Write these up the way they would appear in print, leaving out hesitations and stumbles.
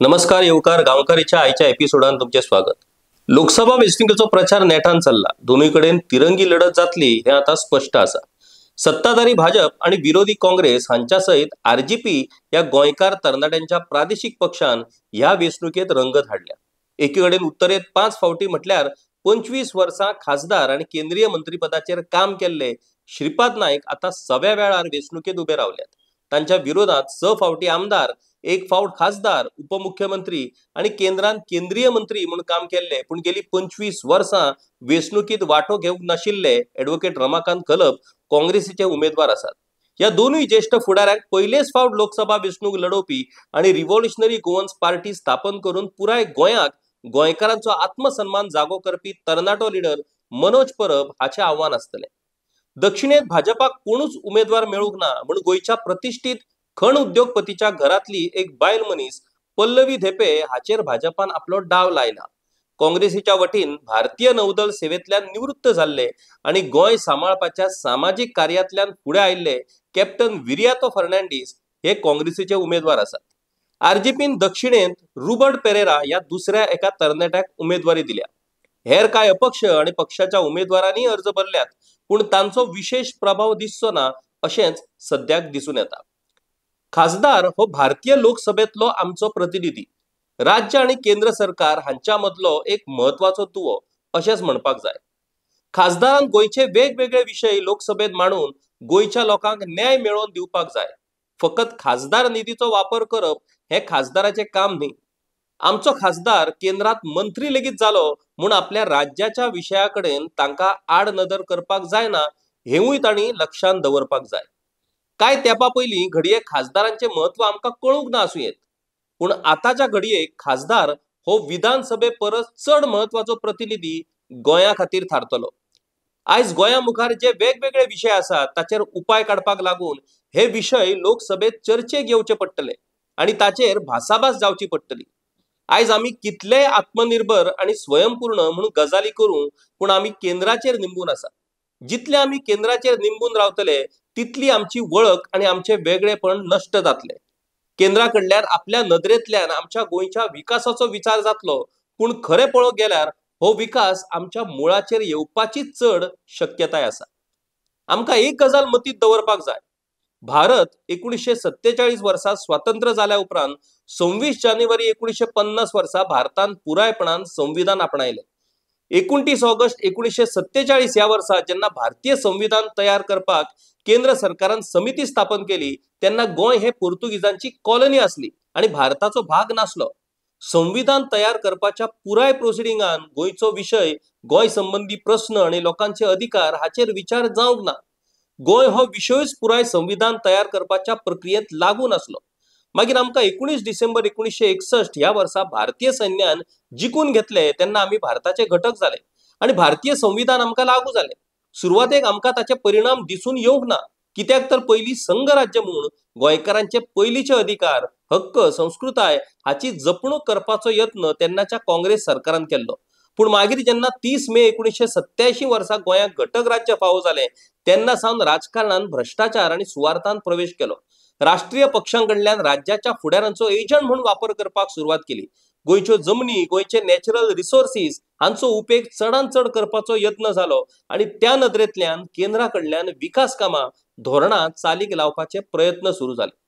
नमस्कार येवकार गांवकारीच्या आयच्या एपिसोडान तुमचे स्वागत। लोकसभा वेंचणुकेचो प्रचार नेटान चल्ला। दोनूय तिरंगी लढत जातली हे आता स्पष्ट आसा। सत्ताधारी भाजप आणि विरोधी काँग्रेस हांच्या सहित आरजीपी या गोंयकार तरणाट्यांच्या प्रादेशिक पक्षान ह्या वेंचणुकेत रंगत हाडल्या। एकीकडेन उत्तरेत 5 फावटी म्हटल्यार 25 वर्सां खासदार आणि केंद्रीय मंत्रीपदाचेर काम केल्ले श्रीपाद नाईक आता 6व्या वेळार वेंचणुकेत उभे रावल्यात। तांच्या विरोधात 6 फावटी आमदार, 1 फावट खासदार, उपमुख्यमंत्री आणि केंद्रात केंद्रीय मंत्री म्हणून काम केल्ले पण गेली 25 वर्सां वेंचणुकीत वांटो घेवंक नाशिल्ले ॲडव्होकेट रमाकांत कलप काँग्रेसीचे उमेदवार आसात। या दोनूय ज्येष्ठ फुडाऱ्यांक पयलेच फावट लोकसभा वेंचणूक लढोवपी आणि रिव्होल्युशनरी गोवन्स पार्टी स्थापन करून पुराय गोंयाक गोंयकारांचो आत्मसन्मान जागो करपी तरणाटो लीडर मनोज परब हाचे आव्हान आसतले। दक्षिणेत भाजपाक कोणूच उमेदवार मेळूंक ना म्हूण गोंयच्या प्रतिष्ठीत खण उद्योगपतीच्या घरातली एक बायल मनीस पल्लवी धेपे हाचेर भाजपान आपलो डाव लायला। काँग्रेसीच्या वतीन भारतीय नौदल सेवेंतल्यान निवृत्त जाल्ले आणि गोंय सांबाळपाच्या सामाजिक कार्यांतल्यान फुडें आयिल्ले कॅप्टन विरियातो फर्नांडीस हे काँग्रेसीचे उमेदवार आसात। आरजीपीन दक्षिणेंत रुबर्ट पेरेरा या दुसऱ्या एका तरणाट्याक उमेदवारी दिल्या। हेर कांय अपक्ष आणि पक्षाच्या उमेदवारांनी अर्ज भरल्यात पण तांचो विशेष प्रभाव दिसचो ना अशेंच सद्याक दिसून येता। खासदार हो भारतीय लोकसभेतलो आमचो प्रतिनिधी, राज्य आणि केंद्र सरकार हांच्या मदलो एक महत्वाचो दुवो अशेंच म्हणपाक जाय। खासदारान गोंयचे वेगवेगळे विशय लोकसभेत मांडून गोंयच्या लोकांक न्याय मेळोवन दिवपाक जाय। फकत खासदार निधीचो वापर करप हे खासदाराचे काम न्ही। आमचो खासदार केंद्रात मंत्री लेगीत जालो म्हूण आपल्या राज्याच्या विशया कडेन तांकां आड नदर करपाक जायना हेवूय तांणी लक्षांत दवरपाक जाय। काय तेंपा पयलीं घडये खासदारांचे महत्व आमकां कळूंक ना आसूं येत, पूण आतांच्या घडयेक खासदार हो विधानसभे परस चड महत्वाचो प्रतिनिधी गोंया खातीर थारतलो। आयज गोंया मुखार जे वेगवेगळे विशय आसात ताचेर उपाय काडपाक लागून हे विशय लोकसभेत चर्चेक येवचे पडटले आणि ताचेर भासाभास जावची पडटली। आयज आमी कितलेय आत्मनिर्भर आणि स्वयंपूर्ण म्हणून गजाली करूं पूण आमी केंद्राचेर निंबून आसा। जितले आमी केंद्राचेर निंबून रावतले तितली आमची वळख आणि आमचे वेगळेपण नष्ट जातले। केंद्रा कडल्यान आपल्या नदरेंतल्यान आमच्या गोंयच्या विकासाचो विचार जातलो पूण खरें पळोवंक गेल्यार हो विकास आमच्या मुळाचेर येवपाची चड शक्यताय आसा। आमकां एक गजाल मतींत दवरपाक जाय, भारत 1947 वर्सा स्वातंत्र्य जाल्या उपरांत 26 जानेवारी 1950 वर्सा भारतान पुरायपणान संविधान आपणायले। 29 ऑगस्ट 1947 ह्या वर्सा जेन्ना भारतीय संविधान तयार करपाक केंद्र सरकारान समिती स्थापन केली तेन्ना गोंय हे पोर्तुगीजांची कॉलनी आसली आणि भारताचो भाग नासलो। संविधान तयार करपाच्या पुराय प्रोसिडिंगान गोंयचो विशय, गोंय संबंधी प्रश्न आणि लोकांचे अधिकार हाचेर विचार जावंक ना। गोंय हो विशयच पुराय संविधान तयार करपाच्या प्रक्रियेत लागून आसलो। मागीर आमकां 19 डिसेंबर 1961 ह्या वर्सा भारतीय सैन्यान जिखून घेतले तेन्ना आमी भारताचे घटक जाले आणि भारतीय संविधान आमकां लागू जाले। सुरवातेक आमकां ताचे परिणाम दिसून येवंक ना, कित्याक तर पयलीं संघ राज्य म्हूण गोंयकारांचे पयलींचे अधिकार, हक्क, संस्कृताय हाची जपणूक करपाचो यत्न तेन्नाच्या काँग्रेस सरकारान केल्लो। पूण मागीर जेन्ना 30 मे 1987 वर्सा गोंयाक घटक राज्य फावो जालें तेन्ना सावन राजकारणान भ्रष्टाचार आणि सुवार्थान प्रवेश केलो। राष्ट्रीय पक्षांकडल्यान राज्याच्या फुडाऱ्यांचो एजंट म्हणून वापर करपाक सुरवात केली। गोंयच्यो जमनी, गोंयचे नॅचरल रिसोर्सीस हांचो उपेग चडांत चड करपाचो यत्न जालो आणि त्या नदरेंतल्यान केंद्रा कडल्यान विकास कामां, धोरणां चालीक लावपाचे प्रयत्न सुरू जाले।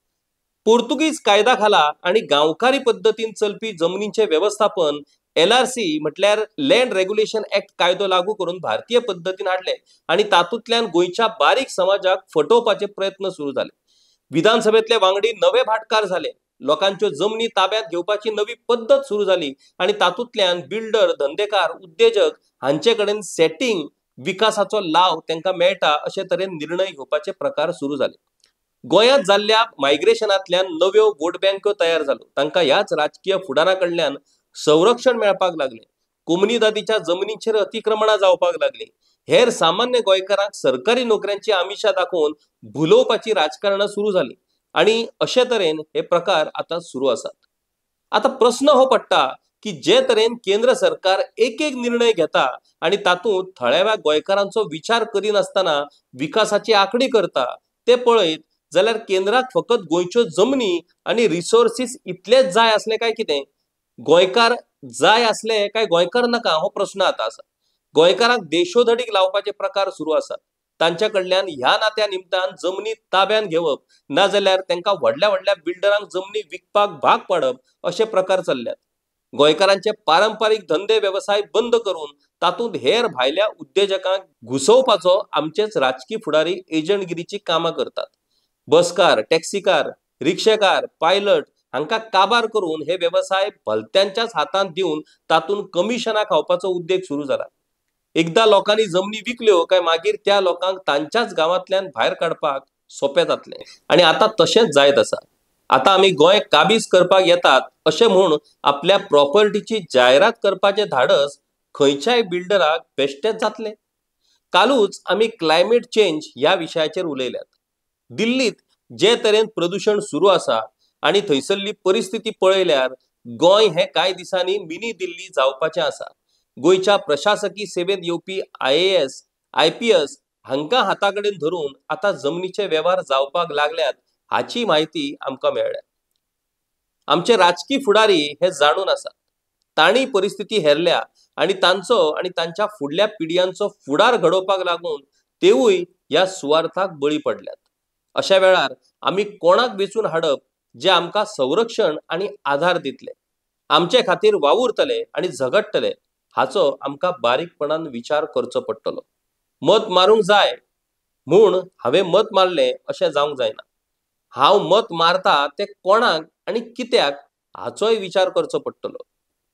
पोर्तुगीज कायदा खाला आणि गांवकारी पद्दतीन चलपी जमनींचे व्यवस्थापन LRC म्हटल्यार लँड रेग्युलेशन ऍक्ट कायदो लागू करून भारतीय पद्दतीन हाडले आणि तातूंतल्यान गोंयच्या बारीक समाजाक फटोवपाचे प्रयत्न सुरू जाले। विधानसभेतले वांगडी नवे भाटकार झाले, लोकांच्यो जमनी ताब्यात घेवपाची नवी पद्धत सुरू जाली आणि तातूंतल्यान बिल्डर, धंदेकार, उद्योजक हांचे कडेन सेटिंग विकासाचो लाव तांकां मेळटा अशे तरेन निर्णय घेवपाचे प्रकार सुरू जाले। गोंयांत जाल्ल्या मायग्रेशनांतल्यान नव्यो वोट बँको तयार जाल्यो, तांकां ह्याच राजकीय फुडारा कडल्यान संरक्षण मेळपाक लागलें। कोमनीदादीच्या जमनींचेर अतिक्रमणां जावपाक लागलीं। हेर सामान्य गोंयकारांक सरकारी नोकऱ्यांची आमिशां दाखोवन भुलोवपाची राजकारणां सुरू जालीं आणि अशे तरेन हे प्रकार आतां सुरू आसात। आता प्रश्न हो पडटा की जे तरेन केंद्र सरकार एक निर्णय घेता आणि तातूंत थळाव्या गोंयकारांचो विचार करिनासतना विकासाची आंखणी करता ते पळयत जाल्यार केंद्राक फकत गोंयच्यो जमनी आणि रिसोर्सीस इतलेच जाय असले काय कितें? गोंयकार जाय असले काय गोंयकार नाका हो प्रश्न आता आसा. गोंयकारांक देशोधडीक लावपाचे प्रकार सुरू आसात. तांच्या कडल्यान ह्या नात्या निमतान जमनी ताब्यान घेवप नाजाल्यार तांकां व्हडल्या व्हडल्या बिल्डरांक जमनी विकपाक भाग पाडप असे प्रकार चल्ल्यात. गोंयकारांचे पारंपारीक धंदे वेवसाय बंद करून तातूंत हेर भायल्या उद्देजकांक घुसोवपाचो आमचेच राजकीय फुडारी एजंटगिरीची कामां करतात. बसकार, टॅक्सीकार, रिक्षेकार, पायलट हांकां काबार करून हे वेवसाय भलत्यांच्याच हातांत दिवन तातूंत कमिशनां खावपाचो उद्देग सुरू जाला. एकदा लोकांनी जमनी विकल्यो काय मागीर त्या लोकांक तांच्याच गांवांतल्यान भायर काडपाक सोपें जातलें. आणि आता तशेंच जायत आसा. आता आमी गोंय काबीज करपाक येतात अशें म्हूण आपल्या प्रॉपर्टीची जायरात करपाचें धाडस खंयच्याय बिल्डराक बेश्टेच जातलें. कालूच आमी क्लायमेट चेंज ह्या विशयाचेर उलयल्यात. दिल्लीत जे तरेन प्रदूषण सुरू आसा आणि थंयसरली परिस्थिती पळयल्यार गोंय हें कांय दिसांनी मिनी दिल्ली जावपाचें आसा. गोंयच्या प्रशासकीय सेवेंत येवपी IAS, IPS हांकां हाताकडेन धरून आता जमनीचे वेव्हार जावपाक लागल्यात हाची म्हायती आमकां मेळ्ळ्या. आमचे राजकीय फुडारी हे जाणून आसात. तांणी परिस्थिती हेरल्या आणि तांचो आणि तांच्या फुडल्या पिढयांचो फुडार घडोवपाक लागून तेवूय ह्या सुवार्थाक बळी पडल्यात. अशा वेळार आमी कोणाक वेचून हाडप जे आमकां संरक्षण आणि आधार दितले, आमचे खातीर वावुरतले आणि झगडटले हाचो आमकां बारीकपणान विचार करचो पडटलो. मत मारूंक जाय म्हूण हांवें मत मारलें अशें जावंक जायना. हांव मत मारता तें कोणाक आणि कित्याक हाचोय विचार करचो पडटलो.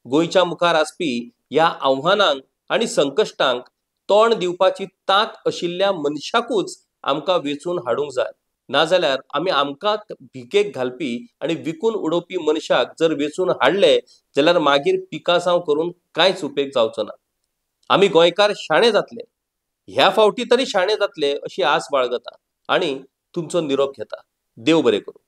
गोंयच्या मुखार आसपी ह्या आव्हानांक आणि संकश्टांक तोंड दिवपाची तांक आशिल्ल्या मनशाकूच आमकां वेचून हाडूंक जाय. नाजाल्यार आमी आमकांच भिकेक घालपी आणि विकून उडोवपी मनशाक जर वेचून हाडले जाल्यार मागीर पिकासांव करून कांयच उपेग जावचो ना. आमी गोंयकार शाणे जातले, ह्या फावटी तरी शाणे जातले अशी आस बाळगता आणि तुमचो निरोप घेता. देव बरें करूं.